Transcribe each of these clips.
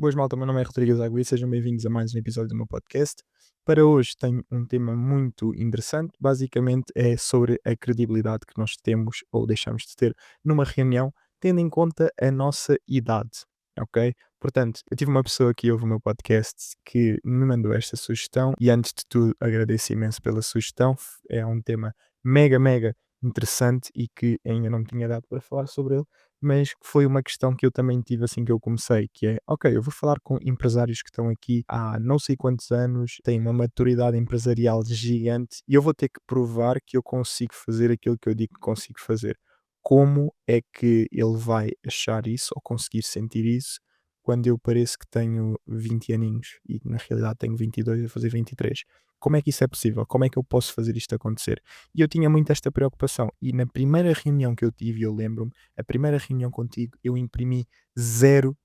Boas malta, meu nome é Rodrigo Zagui, sejam bem-vindos a mais um episódio do meu podcast. Para hoje tenho um tema muito interessante, basicamente é sobre a credibilidade que nós temos ou deixamos de ter numa reunião, tendo em conta a nossa idade, ok? Portanto, eu tive uma pessoa que ouve o meu podcast que me mandou esta sugestão e antes de tudo agradeço imenso pela sugestão, é um tema mega interessante e que ainda não me tinha dado para falar sobre ele, mas que foi uma questão que eu também tive assim que eu comecei, que é, ok, eu vou falar com empresários que estão aqui há não sei quantos anos, têm uma maturidade empresarial gigante e eu vou ter que provar que eu consigo fazer aquilo que eu digo que consigo fazer. Como é que ele vai achar isso ou conseguir sentir isso quando eu pareço que tenho 20 aninhos e na realidade tenho 22 a fazer 23? Como é que isso é possível? Como é que eu posso fazer isto acontecer? E eu tinha muito esta preocupação. E na primeira reunião que eu tive, eu lembro-me, a primeira reunião contigo, eu imprimi zero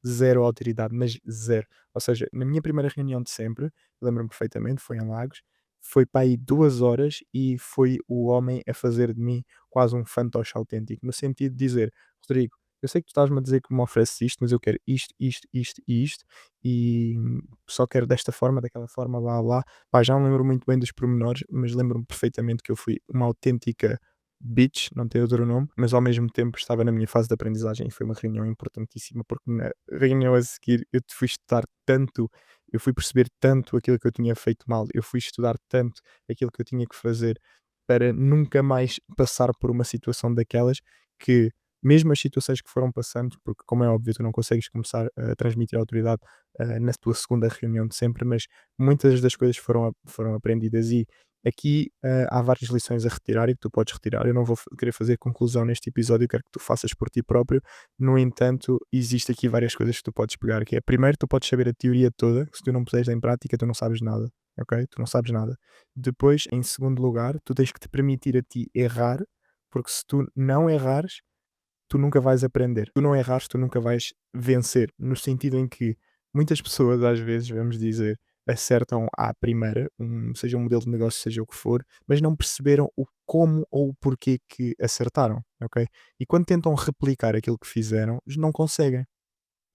autoridade, mas zero. Ou seja, na minha primeira reunião de sempre, lembro-me perfeitamente, foi em Lagos, foi para aí 2 horas e foi o homem a fazer de mim quase um fantoche autêntico, no sentido de dizer, Rodrigo, eu sei que tu estás-me a dizer que me ofereces isto, mas eu quero isto e isto, e só quero desta forma, daquela forma, blá blá. Pá, já não me lembro muito bem dos pormenores, mas lembro-me perfeitamente que eu fui uma autêntica bitch, não tem outro nome, mas ao mesmo tempo estava na minha fase de aprendizagem e foi uma reunião importantíssima, porque na reunião a seguir eu te fui estudar tanto, eu fui perceber tanto aquilo que eu tinha feito mal, eu fui estudar tanto aquilo que eu tinha que fazer para nunca mais passar por uma situação daquelas que, mesmo as situações que foram passando, porque como é óbvio, tu não consegues começar a transmitir autoridade na tua segunda reunião de sempre, mas muitas das coisas foram aprendidas e aqui há várias lições a retirar e que tu podes retirar. Eu não vou querer fazer conclusão neste episódio, eu quero que tu faças por ti próprio. No entanto, existe aqui várias coisas que tu podes pegar, que é, primeiro, tu podes saber a teoria toda, se tu não puseres em prática, tu não sabes nada, ok? Tu não sabes nada. Depois, em segundo lugar, tu tens que te permitir a ti errar, porque se tu não errares, tu nunca vais aprender. Tu não errares, tu nunca vais vencer. No sentido em que muitas pessoas, às vezes, vamos dizer, acertam à primeira, seja um modelo de negócio, seja o que for, mas não perceberam o como ou o porquê que acertaram, ok? E quando tentam replicar aquilo que fizeram, não conseguem,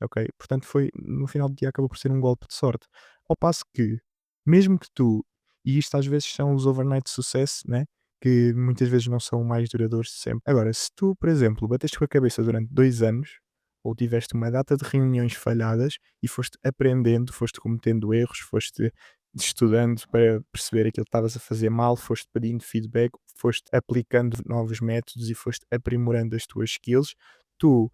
ok? Portanto, foi, no final do dia, acabou por ser um golpe de sorte. Ao passo que, mesmo que tu, e isto às vezes são os overnight de sucesso, né? Que muitas vezes não são mais duradouros de sempre. Agora, se tu, por exemplo, bateste com a cabeça durante 2 anos, ou tiveste uma data de reuniões falhadas e foste aprendendo, foste cometendo erros, foste estudando para perceber aquilo que estavas a fazer mal, foste pedindo feedback, foste aplicando novos métodos e foste aprimorando as tuas skills, tu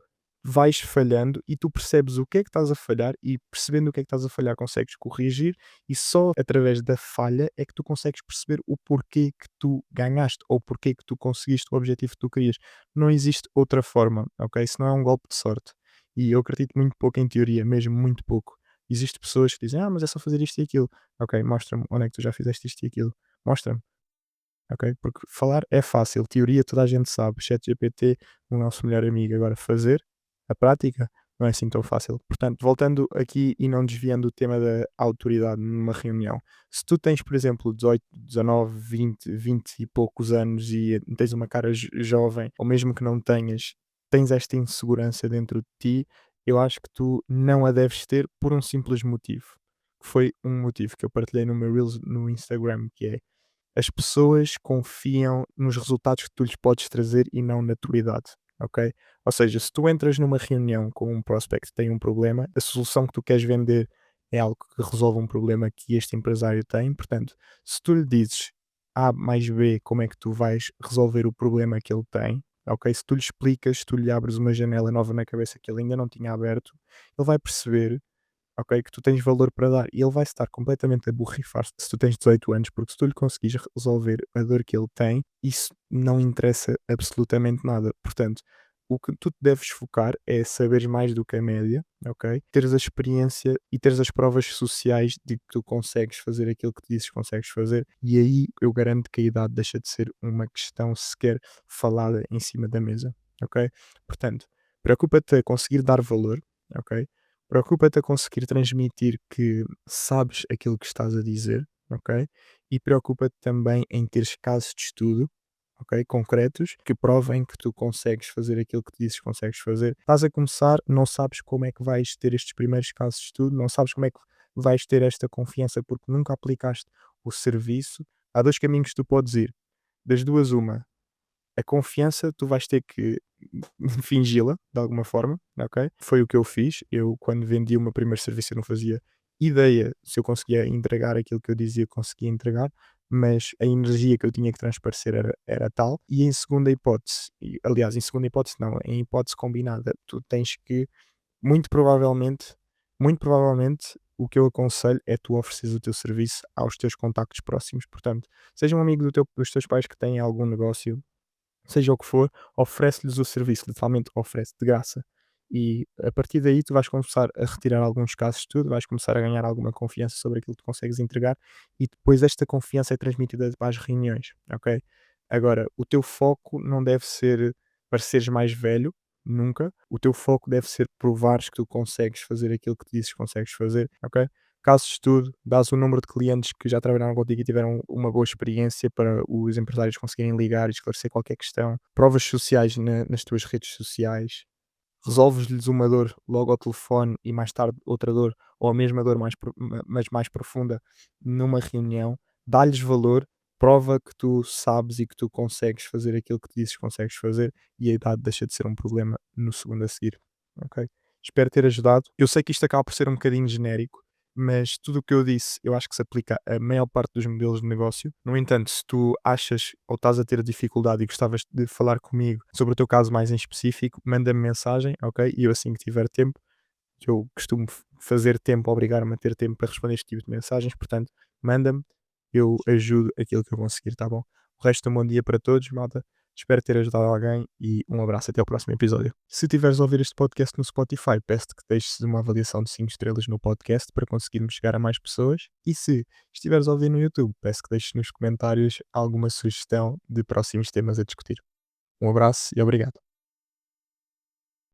vais falhando e tu percebes o que é que estás a falhar e percebendo o que é que estás a falhar consegues corrigir e só através da falha é que tu consegues perceber o porquê que tu ganhaste ou porquê que tu conseguiste o objetivo que tu querias. Não existe outra forma, ok? Isso não é um golpe de sorte. E eu acredito muito pouco em teoria, mesmo muito pouco. Existem pessoas que dizem, mas é só fazer isto e aquilo. Ok, mostra-me onde é que tu já fizeste isto e aquilo. Mostra-me, ok? Porque falar é fácil, teoria toda a gente sabe. ChatGPT, o nosso melhor amigo, agora fazer, a prática, não é assim tão fácil. Portanto, voltando aqui e não desviando o tema da autoridade numa reunião, se tu tens, por exemplo, 18, 19, 20 e poucos anos e tens uma cara jovem, ou mesmo que não tenhas, tens esta insegurança dentro de ti, eu acho que tu não a deves ter por um simples motivo. Que foi um motivo que eu partilhei no meu Reels no Instagram, que é as pessoas confiam nos resultados que tu lhes podes trazer e não na tua idade, ok? Ou seja, se tu entras numa reunião com um prospect que tem um problema, a solução que tu queres vender é algo que resolve um problema que este empresário tem. Portanto, se tu lhe dizes A mais B, como é que tu vais resolver o problema que ele tem, ok? Se tu lhe explicas, se tu lhe abres uma janela nova na cabeça que ele ainda não tinha aberto, ele vai perceber, ok, que tu tens valor para dar e ele vai estar completamente a borrifar se tu tens 18 anos, porque se tu lhe conseguires resolver a dor que ele tem, isso não interessa absolutamente nada. Portanto, o que tu te deves focar é saberes mais do que a média, ok? Teres a experiência e teres as provas sociais de que tu consegues fazer aquilo que tu dizes que consegues fazer, e aí eu garanto que a idade deixa de ser uma questão sequer falada em cima da mesa, ok? Portanto, preocupa-te a conseguir dar valor, ok? Preocupa-te a conseguir transmitir que sabes aquilo que estás a dizer, ok? E preocupa-te também em teres casos de estudo ok? Concretos, que provem que tu consegues fazer aquilo que tu dizes que consegues fazer. Estás a começar, não sabes como é que vais ter estes primeiros casos de estudo, não sabes como é que vais ter esta confiança porque nunca aplicaste o serviço. Há dois caminhos que tu podes ir. Das duas, uma, a confiança tu vais ter que fingi-la de alguma forma, ok? Foi o que eu fiz. Eu, quando vendi o meu primeiro serviço, eu não fazia ideia se eu conseguia entregar aquilo que eu dizia que conseguia entregar, mas a energia que eu tinha que transparecer era tal. E em segunda hipótese, aliás, em segunda hipótese, não, em hipótese combinada, tu tens que, muito provavelmente, muito provavelmente, o que eu aconselho é tu ofereces o teu serviço aos teus contactos próximos. Portanto, seja um amigo dos teus pais que tem algum negócio, seja o que for, oferece-lhes o serviço, literalmente oferece de graça. E a partir daí tu vais começar a retirar alguns casos de estudo, vais começar a ganhar alguma confiança sobre aquilo que tu consegues entregar e depois esta confiança é transmitida para as reuniões, ok? Agora, o teu foco não deve ser pareceres mais velho, nunca. O teu foco deve ser provares que tu consegues fazer aquilo que tu dizes que consegues fazer, ok? Caso de estudo, dás o número de clientes que já trabalharam contigo e tiveram uma boa experiência para os empresários conseguirem ligar e esclarecer qualquer questão. Provas sociais nas tuas redes sociais. Resolves-lhes uma dor logo ao telefone e mais tarde outra dor, ou a mesma dor, mas mais profunda, numa reunião. Dá-lhes valor, prova que tu sabes e que tu consegues fazer aquilo que tu dizes que consegues fazer e a idade deixa de ser um problema no segundo a seguir. Ok? Espero ter ajudado. Eu sei que isto acaba por ser um bocadinho genérico, mas tudo o que eu disse eu acho que se aplica a maior parte dos modelos de negócio. No entanto, se tu achas ou estás a ter dificuldade e gostavas de falar comigo sobre o teu caso mais em específico, manda-me mensagem, ok? E eu assim que tiver tempo, eu costumo fazer tempo, obrigar-me a ter tempo para responder este tipo de mensagens, portanto, manda-me, eu ajudo aquilo que eu conseguir, tá bom? O resto, um bom dia para todos, malta. Espero ter ajudado alguém e um abraço até ao próximo episódio. Se tiveres a ouvir este podcast no Spotify, peço-te que deixes uma avaliação de 5 estrelas no podcast para conseguirmos chegar a mais pessoas. E se estiveres a ouvir no YouTube, peço que deixes nos comentários alguma sugestão de próximos temas a discutir. Um abraço e obrigado.